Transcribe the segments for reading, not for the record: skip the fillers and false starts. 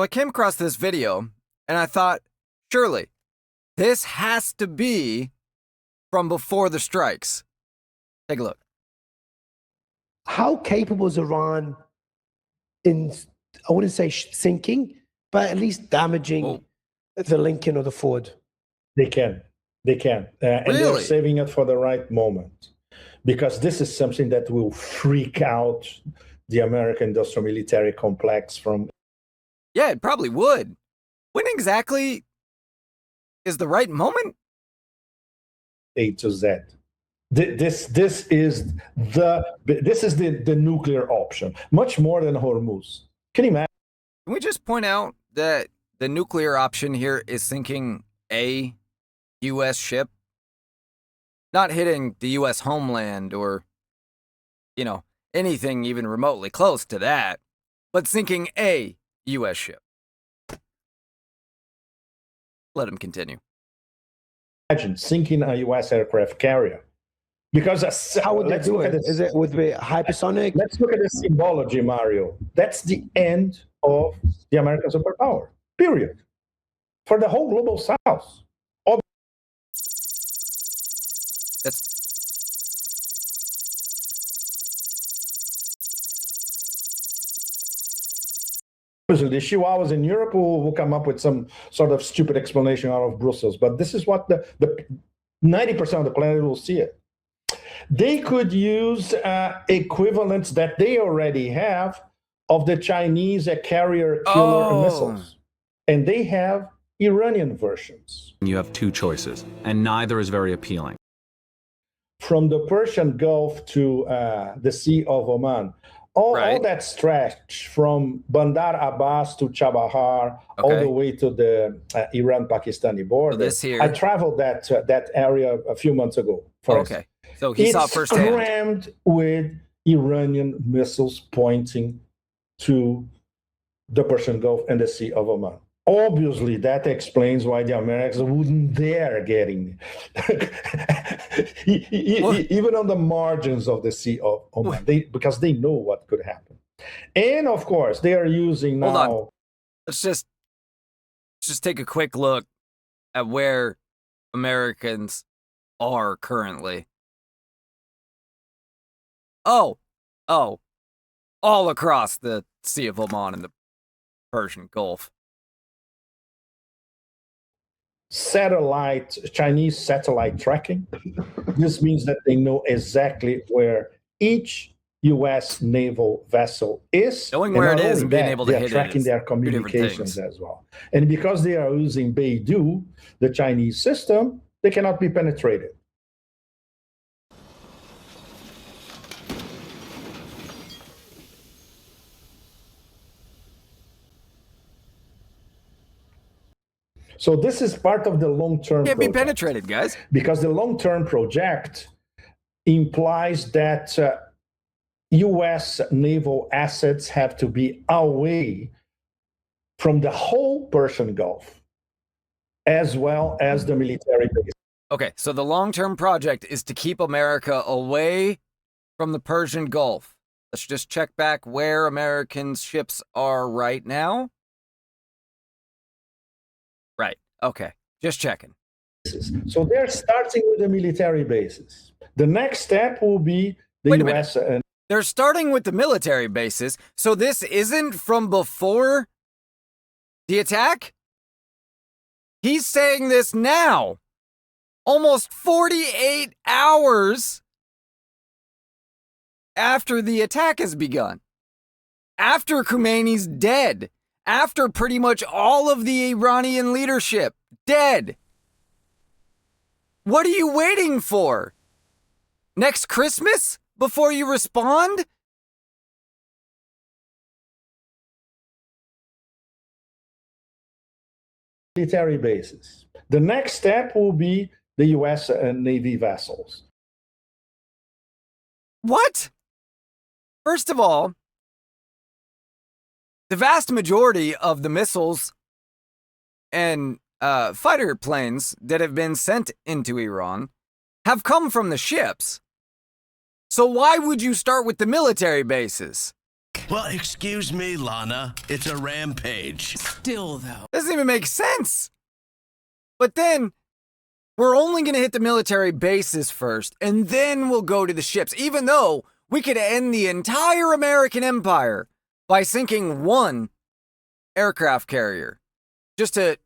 I came across this video and I thought, surely this has to be from before the strikes. Take a look. How capable is Iran in, I wouldn't say sinking, but at least damaging the Lincoln or the Ford? They can. And they're saving it for the right moment, because this is something that will freak out the American industrial military complex from. Yeah, it probably would. When exactly is the right moment? A to Z. This is the nuclear option, much more than Hormuz. Can you imagine? Can we just point out that the nuclear option here is sinking a U.S. ship, not hitting the U.S. homeland or, anything even remotely close to that, but sinking a U.S. ship. Let him continue. Imagine sinking a U.S. aircraft carrier. Because how would they do it? Is it would be hypersonic? Let's look at the symbology, Mario. That's the end of the American superpower. Period. For the whole global South. The Chihuahuas in Europe will come up with some sort of stupid explanation out of Brussels, but this is what the 90% of the planet will see it. They could use equivalents that they already have of the Chinese carrier killer missiles, and they have Iranian versions. You have two choices, and neither is very appealing. From the Persian Gulf to the Sea of Oman, all that stretch from Bandar Abbas to Chabahar, all the way to the Iran-Pakistani border. So this here. I traveled that area a few months ago. So he saw firsthand. It's crammed with Iranian missiles pointing to the Persian Gulf and the Sea of Oman. Obviously, that explains why the Americans wouldn't dare get in, even on the margins of the Sea of Oman, because they know what could happen. And of course, they are using now. Hold on. Let's just take a quick look at where Americans are currently. Oh, all across the Sea of Oman and the Persian Gulf. Chinese satellite tracking. This means that they know exactly where each U.S. naval vessel is. Knowing where it is and being able to hit it. They are tracking their communications as well. And because they are using Beidou, the Chinese system, they cannot be penetrated. So this is part of the long-term project. Can't be penetrated, guys. Because the long-term project implies that U.S. naval assets have to be away from the whole Persian Gulf, as well as the military base. Okay, so the long-term project is to keep America away from the Persian Gulf. Let's just check back where American ships are right now. Right. Okay. Just checking. So they're starting with the military bases. The next step will be the U.S. They're starting with the military bases. So this isn't from before the attack? He's saying this now. Almost 48 hours after the attack has begun. After Khomeini's dead. After pretty much all of the Iranian leadership dead. What are you waiting for? Next Christmas before you respond? Military bases. The next step will be the U.S. Navy vessels. What? First of all, the vast majority of the missiles and fighter planes that have been sent into Iran have come from the ships. So why would you start with the military bases? Well, excuse me, Lana. It's a rampage. Still, though. Doesn't even make sense. But then we're only going to hit the military bases first, and then we'll go to the ships, even though we could end the entire American empire by sinking one aircraft carrier. Just to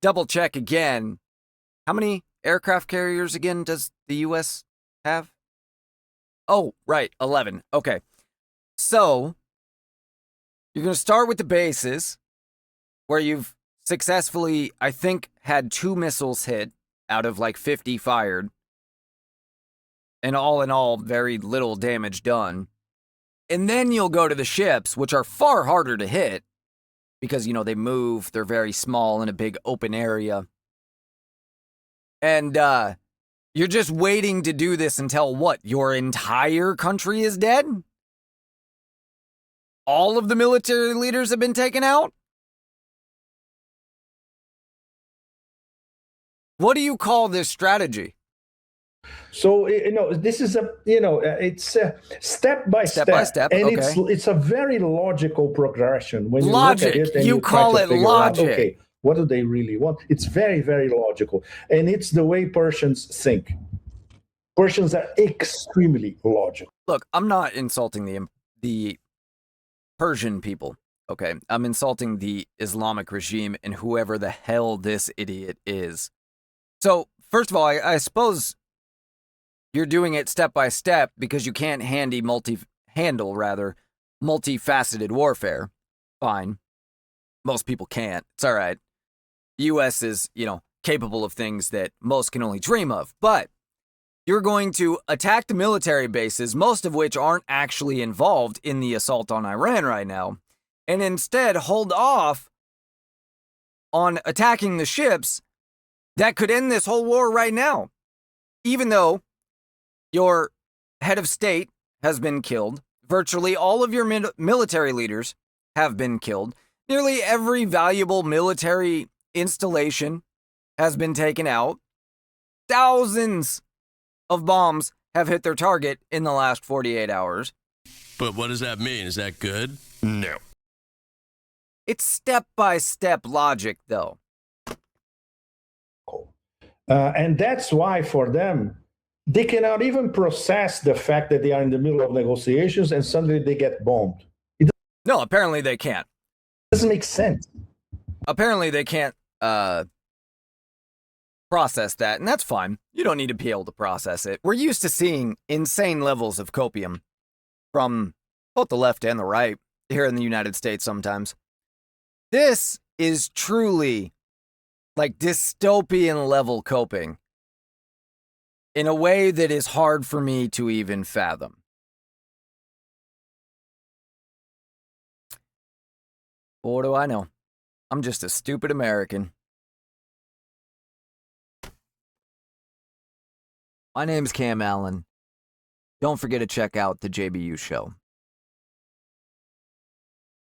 double check again, how many aircraft carriers again does the U.S. have? Oh, right, 11. Okay. So, you're going to start with the bases, where you've successfully, I think, had 2 missiles hit out of like 50 fired. And all in all, very little damage done. And then you'll go to the ships, which are far harder to hit, because, you know, they move, they're very small in a big open area. And, you're just waiting to do this until what? Your entire country is dead? All of the military leaders have been taken out? What do you call this strategy? So, this is it's step by step. By step, and okay. it's a very logical progression. When you Logic. look at it and You try call to it figure out, logic. okay, what do they really want? It's very, very logical. And it's the way Persians think. Persians are extremely logical. Look, I'm not insulting the Persian people, okay? I'm insulting the Islamic regime and whoever the hell this idiot is. So, first of all, I suppose you're doing it step by step because you can't handle multifaceted warfare. Fine. Most people can't. It's all right. The U.S. is, capable of things that most can only dream of. But you're going to attack the military bases, most of which aren't actually involved in the assault on Iran right now, and instead hold off on attacking the ships that could end this whole war right now. Even though your head of state has been killed, virtually all of your military leaders have been killed, nearly every valuable military installation has been taken out, thousands of bombs have hit their target in the last 48 hours. But what does that mean? Is that good? No. It's step-by-step logic, though. And that's why, for them, they cannot even process the fact that they are in the middle of negotiations and suddenly they get bombed. No, apparently they can't. Doesn't make sense. Apparently they can't process that, and that's fine. You don't need to be able to process it. We're used to seeing insane levels of copium from both the left and the right here in the United States sometimes. This is truly like dystopian level coping in a way that is hard for me to even fathom. What do I know? I'm just a stupid American. My name's Cam Allen. Don't forget to check out the JBU show.